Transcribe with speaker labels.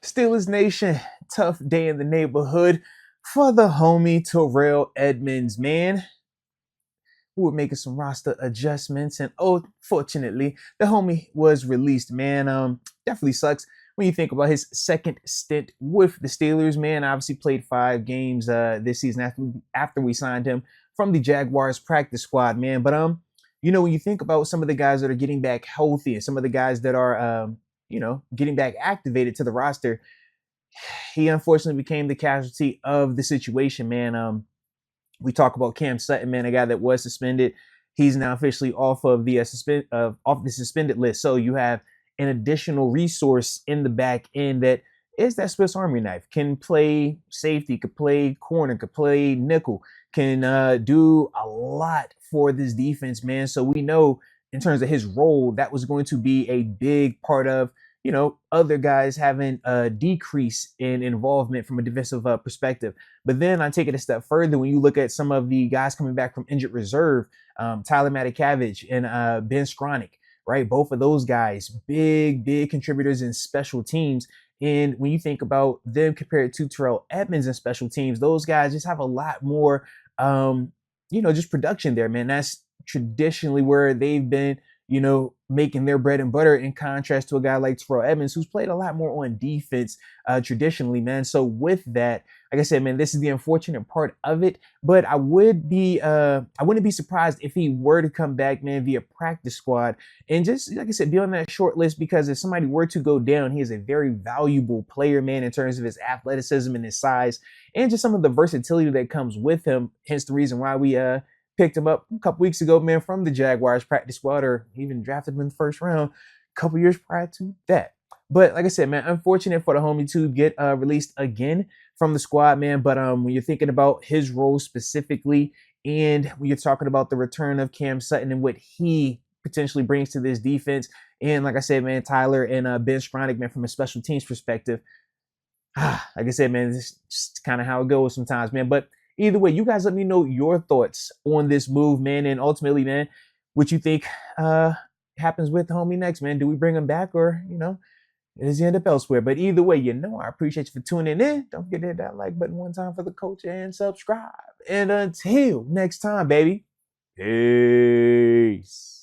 Speaker 1: Steelers Nation, tough day in the neighborhood for the homie Terrell Edmunds, man. We were making some roster adjustments, and oh, fortunately, the homie was released, man. Definitely sucks when you think about his second stint with the Steelers, man. Obviously played 5 games this season after we signed him from the Jaguars practice squad, man. But when you think about some of the guys that are getting back healthy and some of the guys that are getting back activated to the roster, he unfortunately became the casualty of the situation, man. We talk about Cam Sutton, man, a guy that was suspended. He's now officially off of the off the suspended list. So you have an additional resource in the back end that is that Swiss Army knife. Can play safety, could play corner, could play nickel, can do a lot for this defense, man. So we know in terms of his role, that was going to be a big part of other guys having a decrease in involvement from a defensive perspective. But then I take it a step further when you look at some of the guys coming back from injured reserve, Tyler Matakavich and Ben Skronik, right? Both of those guys, big contributors in special teams. And when you think about them compared to Terrell Edmunds in special teams, those guys just have a lot more, just production there, man. That's traditionally where they've been, making their bread and butter, in contrast to a guy like Terrell Edmunds, who's played a lot more on defense traditionally, man. So with that, like I said, man, this is the unfortunate part of it. But I wouldn't be surprised if he were to come back, man, via practice squad and just, like I said, be on that short list, because if somebody were to go down, he is a very valuable player, man, in terms of his athleticism and his size and just some of the versatility that comes with him. Hence the reason why we picked him up a couple weeks ago, man, from the Jaguars practice squad, or even drafted him in the first round a couple years prior to that. But like I said, man, unfortunate for the homie to get released again from the squad, man. But when you're thinking about his role specifically, and when you're talking about the return of Cam Sutton and what he potentially brings to this defense, and like I said, man, Tyler and Ben Skronik, man, from a special teams perspective, like I said, man, this is just kind of how it goes sometimes, man. But either way, you guys let me know your thoughts on this move, man, and ultimately, man, what you think happens with the homie next, man. Do we bring him back, or does he end up elsewhere? But either way, I appreciate you for tuning in. Don't forget to hit that like button one time for the coach and subscribe. And until next time, baby, peace.